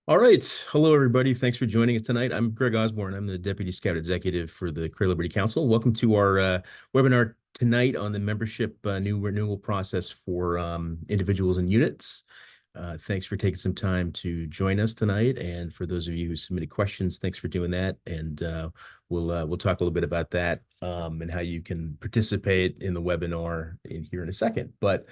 All right. Hello, everybody. Thanks for joining us tonight. I'm Greg Osborne. I'm the Deputy Scout Executive for the Career Liberty Council. Welcome to our webinar tonight on the membership new renewal process for individuals and units. Thanks for taking some time to join us tonight. And for those of you who submitted questions, thanks for doing that. And we'll talk a little bit about that and how you can participate in the webinar here in a second. But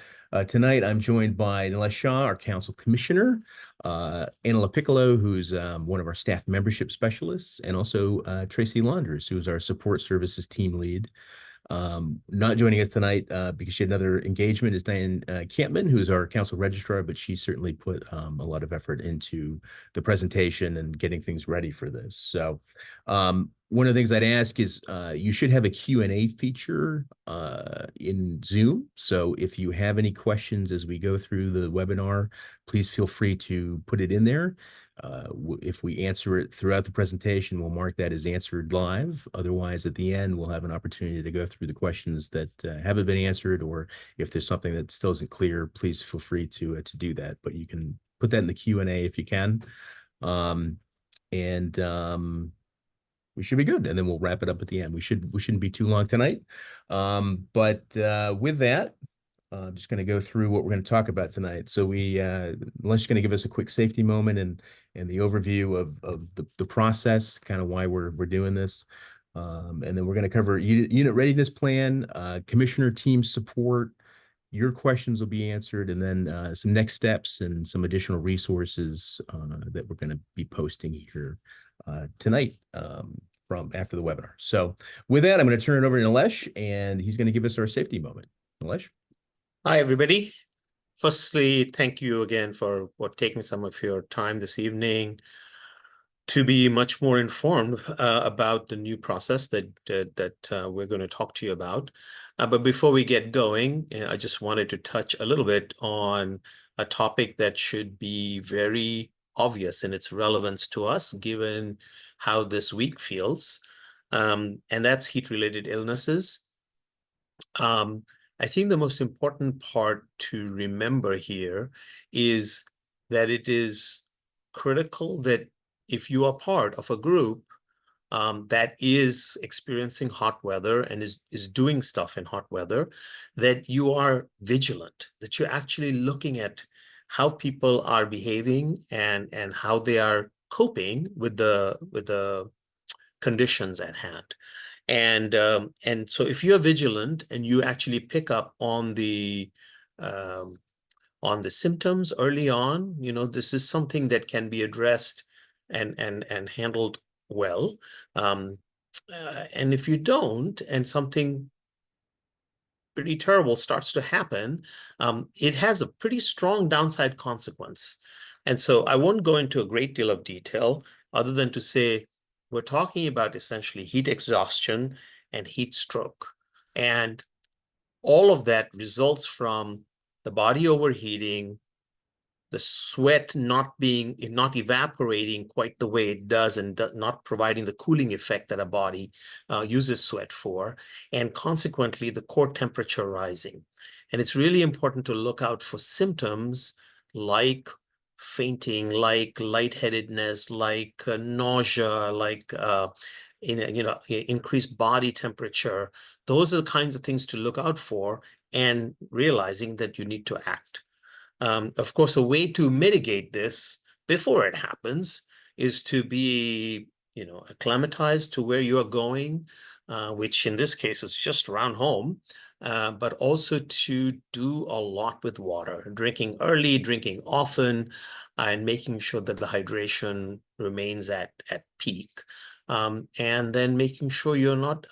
tonight I'm joined by Nilesh Shah, our Council Commissioner, Anna Piccolo, who's one of our staff membership specialists, and also Tracy Launders, who is our support services team lead. Not joining us tonight because she had another engagement is Diane Campman, who's our council registrar, but she certainly put a lot of effort into the presentation and getting things ready for this. So one of the things I'd ask is you should have a Q&A feature in Zoom. So if you have any questions as we go through the webinar, please feel free to put it in there. If we answer it throughout the presentation, we'll mark that as answered live. Otherwise, at the end, we'll have an opportunity to go through the questions that haven't been answered, or if there's something that still isn't clear, please feel free to do that. But you can put that in the Q&A if you can. And we should be good, and then we'll wrap it up at the end. We shouldn't be too long tonight. But with that, I'm just going to go through what we're going to talk about tonight. So Leslie's going to give us a quick safety moment and the overview of the process, kind of why we're doing this. And then we're going to cover unit readiness plan, commissioner team support. Your questions will be answered, and then some next steps and some additional resources that we're going to be posting here tonight from after the webinar. So with that, I'm going to turn it over to Nilesh, and he's going to give us our safety moment. Nilesh? Hi, everybody. Firstly, thank you again for taking some of your time this evening to be much more informed about the new process that we're going to talk to you about. But before we get going, I just wanted to touch a little bit on a topic that should be very obvious in its relevance to us, given how this week feels, and that's heat-related illnesses. I think the most important part to remember here is that it is critical that if you are part of a group that is experiencing hot weather and is doing stuff in hot weather, that you are vigilant, that you're actually looking at how people are behaving and how they are coping with the conditions at hand. And so if you're vigilant and you actually pick up on the symptoms early on, this is something that can be addressed and handled well. And if you don't, and something pretty terrible starts to happen, it has a pretty strong downside consequence. And so I won't go into a great deal of detail other than to say, we're talking about essentially heat exhaustion and heat stroke. And all of that results from the body overheating, the sweat not evaporating quite the way it does, and not providing the cooling effect that a body uses sweat for, and consequently the core temperature rising. And it's really important to look out for symptoms like fainting, like lightheadedness, like nausea, like increased body temperature. Those are the kinds of things to look out for, and realizing that you need to act. Of course, a way to mitigate this before it happens is to be, acclimatized to where you are going, which in this case is just around home, but also to do a lot with water, drinking early, drinking often, and making sure that the hydration remains at peak. And then making sure you're not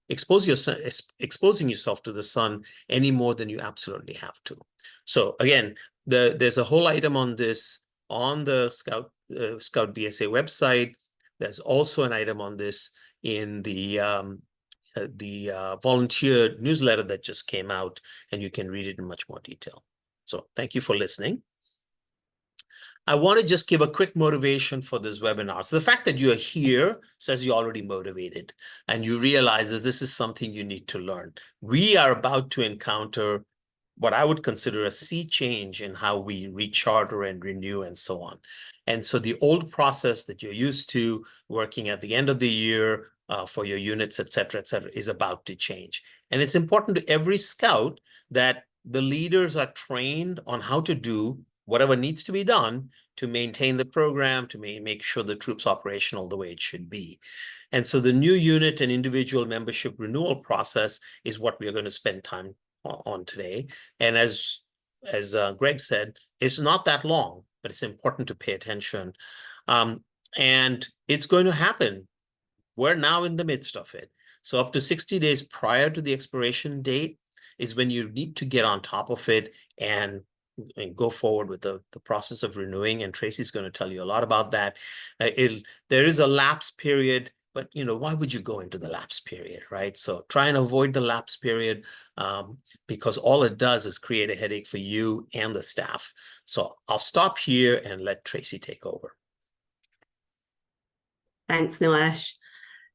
exposing yourself to the sun any more than you absolutely have to. So again, there's a whole item on this on the Scout BSA website. There's also an item on this in the volunteer newsletter that just came out, and you can read it in much more detail. So thank you for listening. I want to just give a quick motivation for this webinar. So the fact that you're here says you're already motivated and you realize that this is something you need to learn. We are about to encounter what I would consider a sea change in how we recharter and renew and so on. And so the old process that you're used to working at the end of the year for your units, et cetera, is about to change. And it's important to every scout that the leaders are trained on how to do whatever needs to be done to maintain the program, to make sure the troop's operational the way it should be. And so the new unit and individual membership renewal process is what we are going to spend time on today. And as Greg said, it's not that long, but it's important to pay attention. And it's going to happen. We're now in the midst of it. So up to 60 days prior to the expiration date is when you need to get on top of it and go forward with the process of renewing. And Tracy's going to tell you a lot about that. There is a lapse period, but why would you go into the lapse period, right? So try and avoid the lapse period because all it does is create a headache for you and the staff. So I'll stop here and let Tracy take over. Thanks, Nilesh.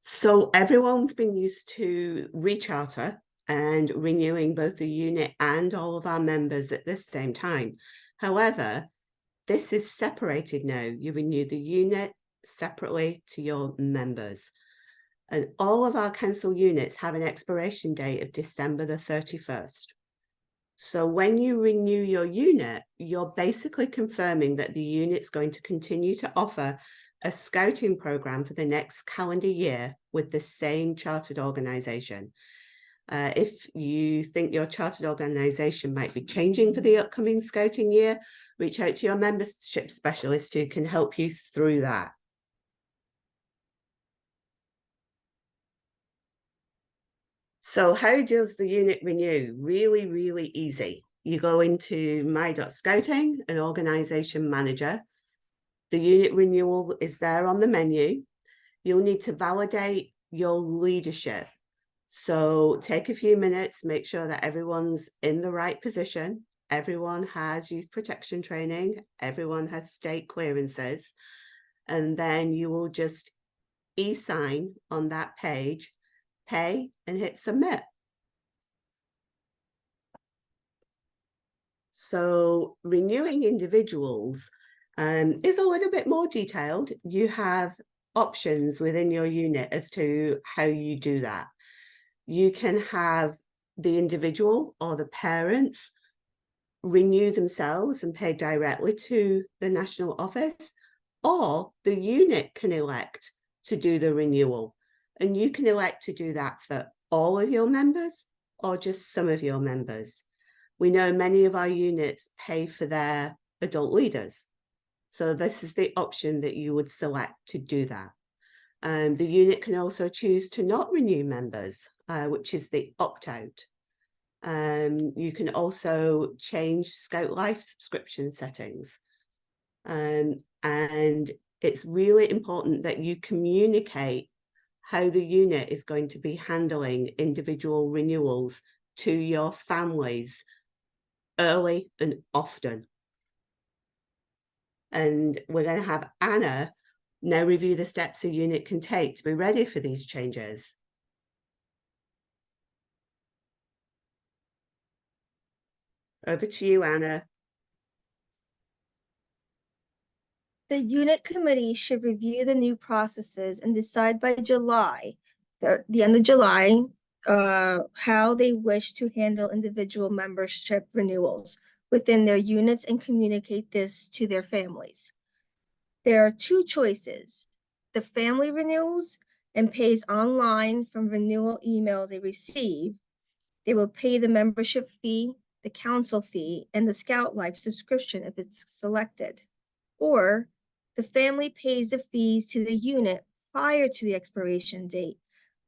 So everyone's been used to recharter and renewing both the unit and all of our members at the same time. However, this is separated now. You renew the unit separately to your members. And all of our council units have an expiration date of December the 31st. So when you renew your unit, you're basically confirming that the unit's going to continue to offer a scouting program for the next calendar year with the same chartered organisation. If you think your chartered organisation might be changing for the upcoming scouting year, reach out to your membership specialist who can help you through that. So how does the unit renew? Really, really easy. You go into my.scouting, an organisation manager. The unit renewal is there on the menu. You'll need to validate your leadership. So take a few minutes, make sure that everyone's in the right position. Everyone has youth protection training. Everyone has state clearances. And then you will just e-sign on that page, pay, and hit submit. So renewing individuals is a little bit more detailed. You have options within your unit as to how you do that. You can have the individual or the parents renew themselves and pay directly to the national office, or the unit can elect to do the renewal. And you can elect to do that for all of your members or just some of your members. We know many of our units pay for their adult leaders. So this is the option that you would select to do that. The unit can also choose to not renew members, which is the opt-out. You can also change Scout Life subscription settings. And it's really important that you communicate how the unit is going to be handling individual renewals to your families early and often. And we're going to have Anna now review the steps a unit can take to be ready for these changes. Over to you, Anna. The unit committee should review the new processes and decide by July, the end of July, how they wish to handle individual membership renewals within their units and communicate this to their families. There are two choices: the family renews and pays online from renewal email they receive. They will pay the membership fee, the council fee, and the Scout Life subscription if it's selected. Or the family pays the fees to the unit prior to the expiration date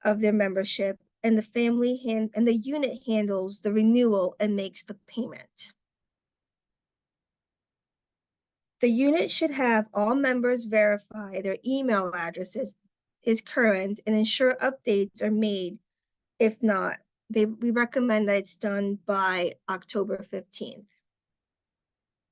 of their membership, and the unit handles the renewal and makes the payment. The unit should have all members verify their email addresses is current and ensure updates are made. If not, we recommend that it's done by October 15th.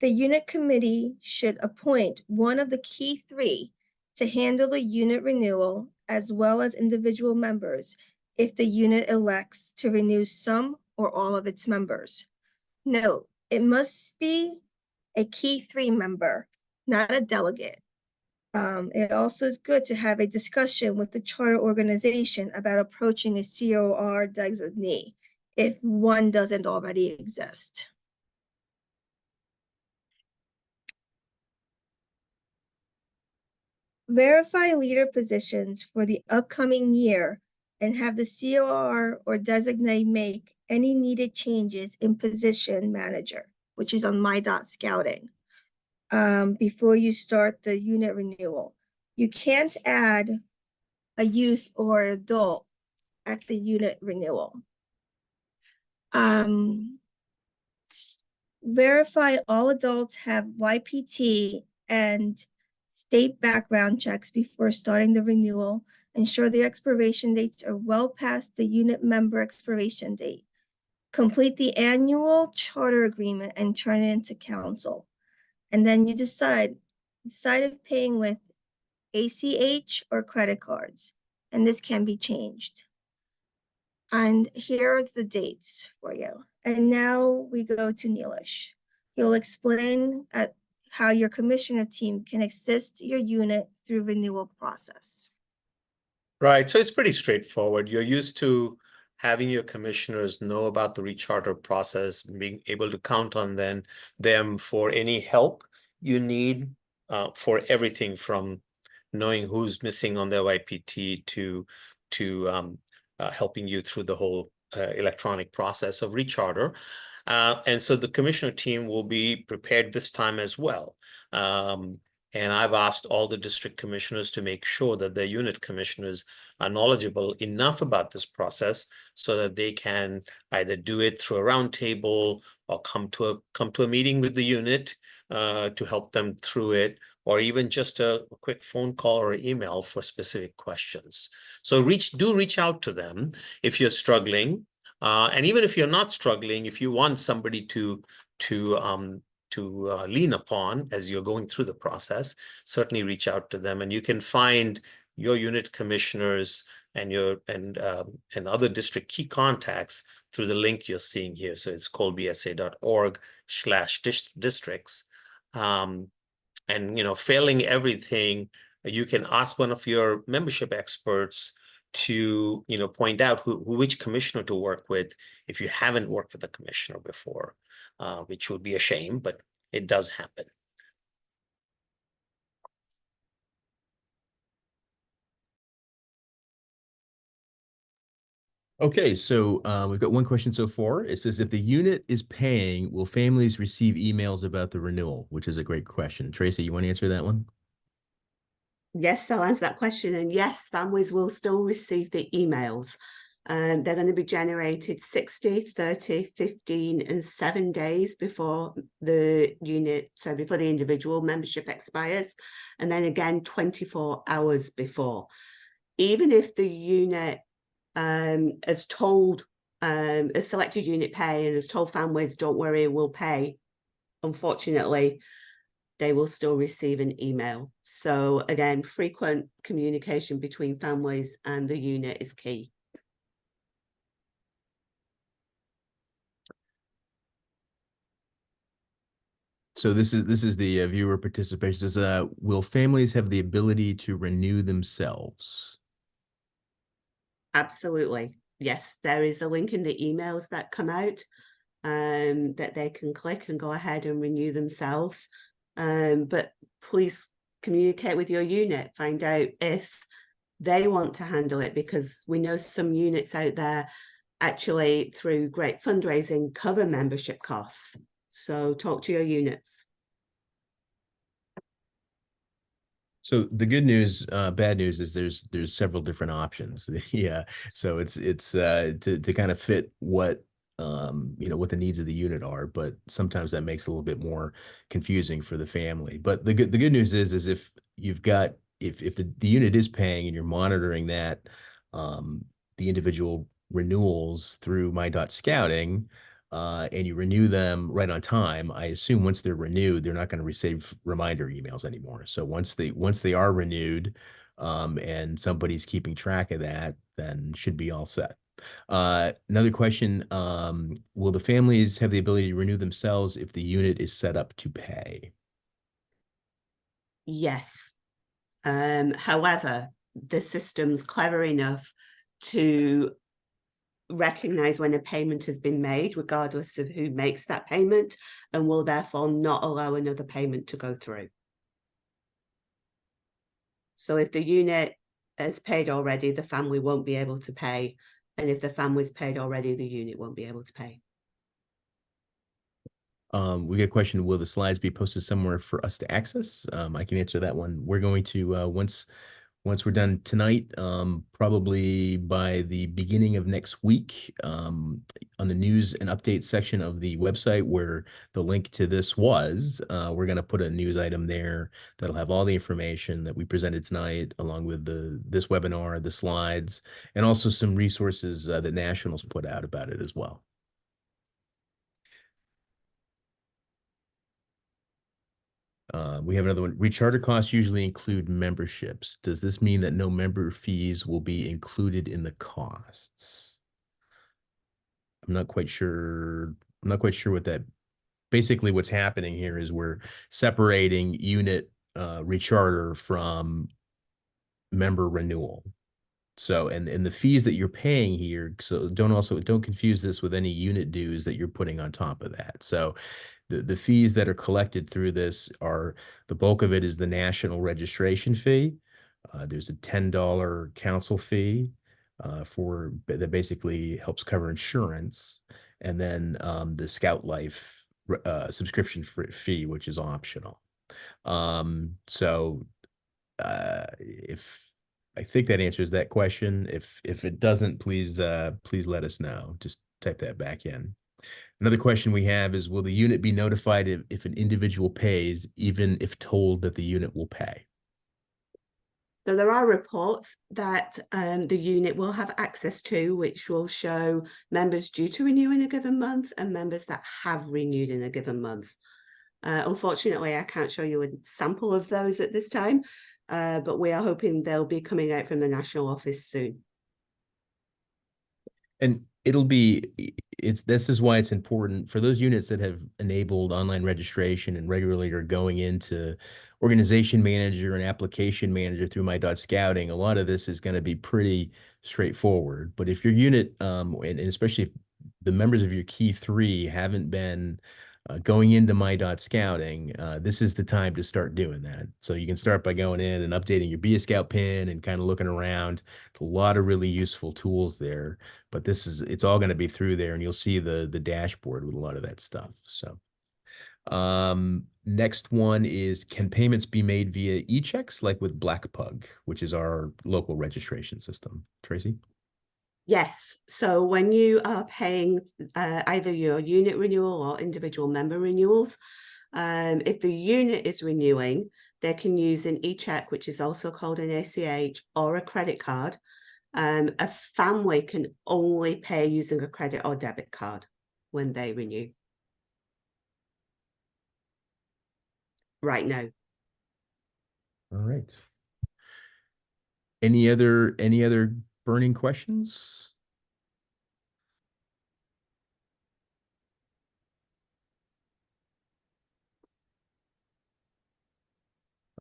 The unit committee should appoint one of the key three to handle the unit renewal as well as individual members if the unit elects to renew some or all of its members. No, it must be a key 3 member, not a delegate. It also is good to have a discussion with the charter organization about approaching a COR designee if one doesn't already exist. Verify leader positions for the upcoming year and have the COR or designate make any needed changes in position manager, which is on my.scouting, before you start the unit renewal. You can't add a youth or adult at the unit renewal. Verify all adults have YPT and state background checks before starting the renewal. Ensure the expiration dates are well past the unit member expiration date. Complete the annual charter agreement and turn it into council. And then you decide if paying with ACH or credit cards, and this can be changed. And here are the dates for you. And now we go to Neelish. He'll explain how your commissioner team can assist your unit through renewal process. Right, so it's pretty straightforward. You're used to having your commissioners know about the recharter process, being able to count on them for any help you need, for everything from knowing who's missing on their YPT to helping you through the whole electronic process of recharter. And so the commissioner team will be prepared this time as well. And I've asked all the district commissioners to make sure that their unit commissioners are knowledgeable enough about this process so that they can either do it through a roundtable or come to a meeting with the unit to help them through it, or even just a quick phone call or email for specific questions. So do reach out to them if you're struggling. And even if you're not struggling, if you want somebody to lean upon as you're going through the process, certainly reach out to them. And you can find your unit commissioners and other district key contacts through the link you're seeing here. So it's colbsa.org/districts. And failing everything, you can ask one of your membership experts to point out which commissioner to work with if you haven't worked with a commissioner before, which would be a shame, but it does happen. Okay, so we've got one question so far. It says, if the unit is paying, will families receive emails about the renewal? Which is a great question. Tracy, you want to answer that one? Yes, I'll answer that question. And yes, families will still receive the emails. They're going to be generated 60, 30, 15, and 7 days before the unit, so before the individual membership expires, and then again 24 hours before. Even if the unit has told, has selected unit pay and has told families, don't worry, we'll pay, unfortunately, they will still receive an email. So again, frequent communication between families and the unit is key. So this is the viewer participation. Says, will families have the ability to renew themselves? Absolutely. Yes, there is a link in the emails that come out that they can click and go ahead and renew themselves. But please communicate with your unit, find out if they want to handle it, because we know some units out there actually, through great fundraising, cover membership costs. So talk to your units. So the good news, bad news is there's several different options. Yeah, so it's to kind of fit what what the needs of the unit are, but sometimes that makes it a little bit more confusing for the family. But the good news is if you've got if the unit is paying and you're monitoring that the individual renewals through my.scouting, and you renew them right on time, I assume once they're renewed, they're not going to receive reminder emails anymore. So once they are renewed, and somebody's keeping track of that, then should be all set. Another question, will the families have the ability to renew themselves if the unit is set up to pay? Yes. However, the system's clever enough to recognize when a payment has been made, regardless of who makes that payment, and will therefore not allow another payment to go through. So if the unit is paid already, the family won't be able to pay. And if the family's paid already, the unit won't be able to pay. We get a question, will the slides be posted somewhere for us to access? I can answer that one. We're going to, once we're done tonight, probably by the beginning of next week, on the news and updates section of the website where the link to this was, we're going to put a news item there that'll have all the information that we presented tonight, along with this webinar, the slides, and also some resources that Nationals put out about it as well. We have another one. Recharter costs usually include memberships. Does this mean that no member fees will be included in the costs? I'm not quite sure. I'm not quite sure what that. Basically, what's happening here is we're separating unit recharter from member renewal. So, and the fees that you're paying here, so don't confuse this with any unit dues that you're putting on top of that. So the fees that are collected through this are, the bulk of it is the national registration fee. There's a $10 council fee for that basically helps cover insurance, and then the Scout Life subscription fee, which is optional. So if I think that answers that question. If it doesn't, please let us know. Just type that back in. Another question we have is, will the unit be notified if an individual pays, even if told that the unit will pay? So there are reports that the unit will have access to, which will show members due to renew in a given month and members that have renewed in a given month. Unfortunately, I can't show you a sample of those at this time, but we are hoping they'll be coming out from the national office soon. And this is why it's important for those units that have enabled online registration and regularly are going into organization manager and application manager through my.scouting. A lot of this is going to be pretty straightforward. But if your unit, and especially if the members of your key three haven't been going into my.scouting, this is the time to start doing that. So you can start by going in and updating your Be a Scout pin and kind of looking around. A lot of really useful tools there, but it's all going to be through there, and you'll see the dashboard with a lot of that stuff. So next one is, can payments be made via e-checks like with Black Pug, which is our local registration system? Tracy? Yes. So when you are paying either your unit renewal or individual member renewals, if the unit is renewing, they can use an e-check, which is also called an ACH, or a credit card. A family can only pay using a credit or debit card when they renew. Right now. All right. Any other burning questions?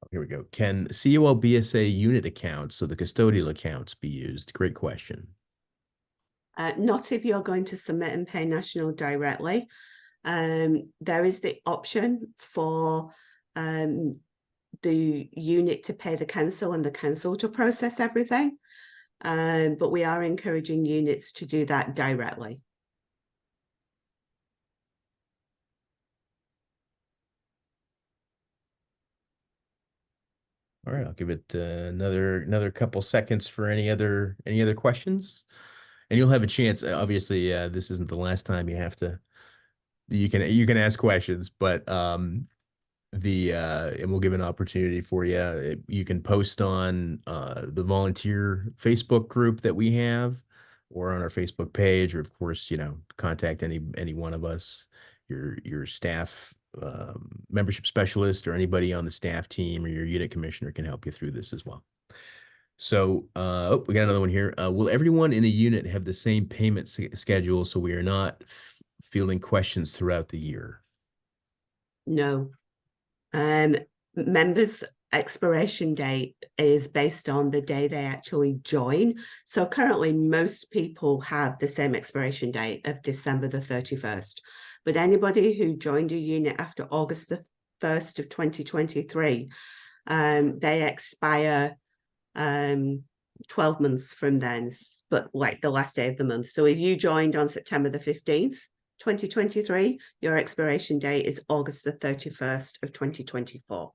Oh, here we go. Can COL BSA unit accounts, so the custodial accounts, be used? Great question. Not if you're going to submit and pay national directly. There is the option for the unit to pay the council and the council to process everything. But we are encouraging units to do that directly. All right, I'll give it another couple seconds for any other questions, and you'll have a chance. Obviously, this isn't the last time you can ask questions, but and we'll give an opportunity for you. You can post on the volunteer Facebook group that we have, or on our Facebook page, or of course, contact any one of us, your staff membership specialist, or anybody on the staff team, or your unit commissioner can help you through this as well. So, oh, we got another one here. Will everyone in a unit have the same payment schedule so we are not fielding questions throughout the year? No. Members' expiration date is based on the day they actually join. So currently, most people have the same expiration date of December the 31st. But anybody who joined a unit after August the 1st of 2023, they expire 12 months from then, but like the last day of the month. So if you joined on September the 15th, 2023, your expiration date is August the 31st of 2024.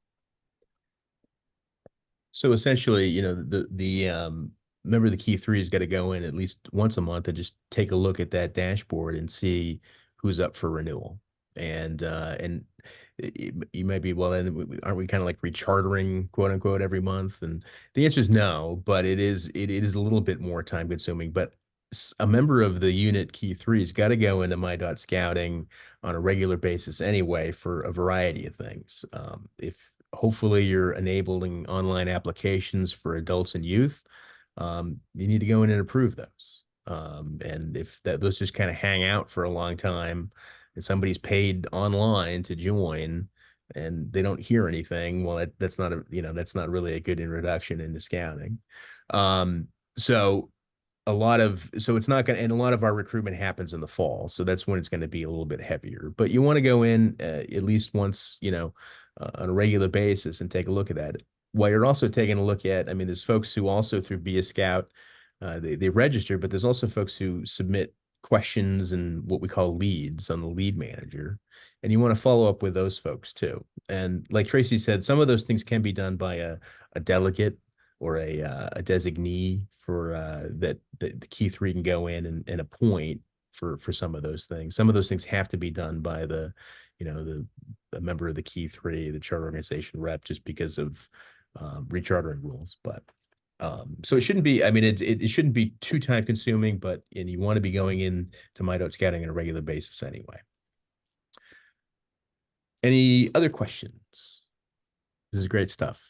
So essentially, you know, member of the key three has got to go in at least once a month and just take a look at that dashboard and see who's up for renewal. And you might be, well, then aren't we kind of like rechartering, quote unquote, every month? And the answer is no, but it is a little bit more time consuming. But a member of the unit key three has got to go into Scouting on a regular basis anyway for a variety of things. If hopefully you're enabling online applications for adults and youth, you need to go in and approve those. And if those just kind of hang out for a long time and somebody's paid online to join and they don't hear anything, well, that's not that's not really a good introduction into scouting. So it's not going to, and a lot of our recruitment happens in the fall. So that's when it's going to be a little bit heavier, but you want to go in at least once, on a regular basis and take a look at that. While you're also taking a look at, I mean, there's folks who also through Be a Scout, they register, but there's also folks who submit questions and what we call leads on the lead manager. And you want to follow up with those folks too. And like Tracy said, some of those things can be done by a delegate or a designee for that the key three can go in and appoint for some of those things. Some of those things have to be done by the member of the key three, the charter organization rep, just because of rechartering rules. But so it shouldn't be, I mean, it shouldn't be too time consuming, and you want to be going in to Scouting on a regular basis anyway. Any other questions? This is great stuff.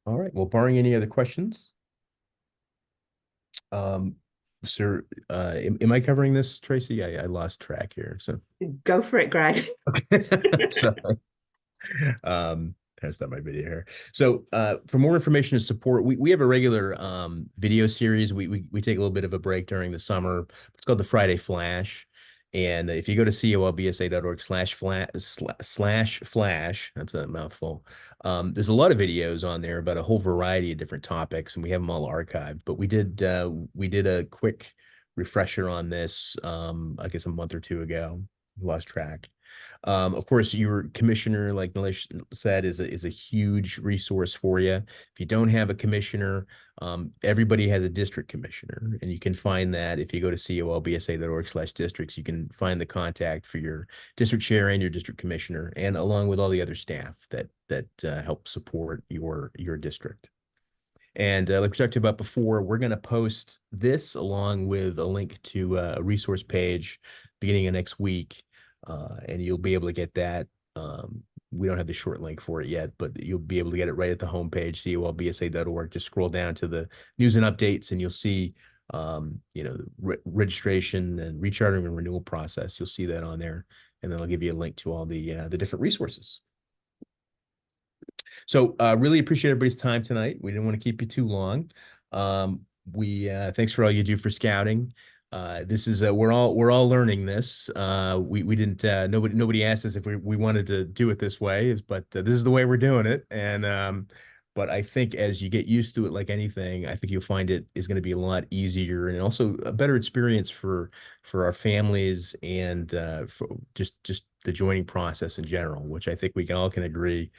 All right. Well, barring any other questions, sir, am I covering this, Tracy? I lost track here. So Go for it, Greg. sorry. Kind of stop my video here. So for more information and support, we have a regular video series. We take a little bit of a break during the summer. It's called the Friday Flash. And if you go to colbsa.org/flash, that's a mouthful. There's a lot of videos on there about a whole variety of different topics, and we have them all archived. But we did a quick refresher on this, I guess a month or two ago. Lost track. Of course, your commissioner, like Milish said, is a huge resource for you. If you don't have a commissioner, everybody has a district commissioner, and you can find that if you go to colbsa.org/districts, you can find the contact for your district chair and your district commissioner, and along with all the other staff that help support your district. And like we talked about before, we're going to post this along with a link to a resource page beginning of next week. And you'll be able to get that. We don't have the short link for it yet, but you'll be able to get it right at the homepage, colbsa.org. Just scroll down to the news and updates, and you'll see, the registration and rechartering and renewal process. You'll see that on there, and then I'll give you a link to all the different resources. So really appreciate everybody's time tonight. We didn't want to keep you too long. Thanks for all you do for scouting. This is we're all learning this. We didn't nobody asked us if we wanted to do it this way, but this is the way we're doing it. And but I think as you get used to it, like anything, I think you'll find it is going to be a lot easier and also a better experience for our families and for just the joining process in general, which I think we all can agree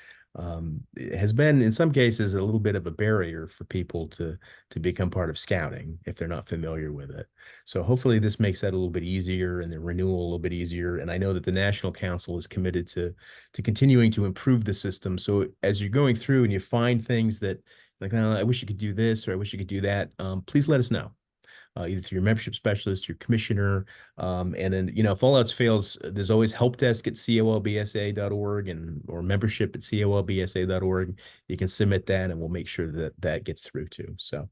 it has been in some cases a little bit of a barrier for people to become part of scouting if they're not familiar with it. So hopefully this makes that a little bit easier and the renewal a little bit easier. And I know that the National Council is committed to continuing to improve the system. So as you're going through and you find things that like, oh, I wish you could do this or I wish you could do that, please let us know. either through your membership specialist, your commissioner. And then, if all else fails, there's always help desk at colbsa.org and or membership at colbsa.org. You can submit that and we'll make sure that that gets through too. So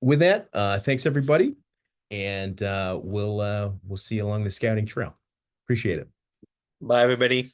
with that, thanks everybody. And we'll see you along the scouting trail. Appreciate it. Bye, everybody.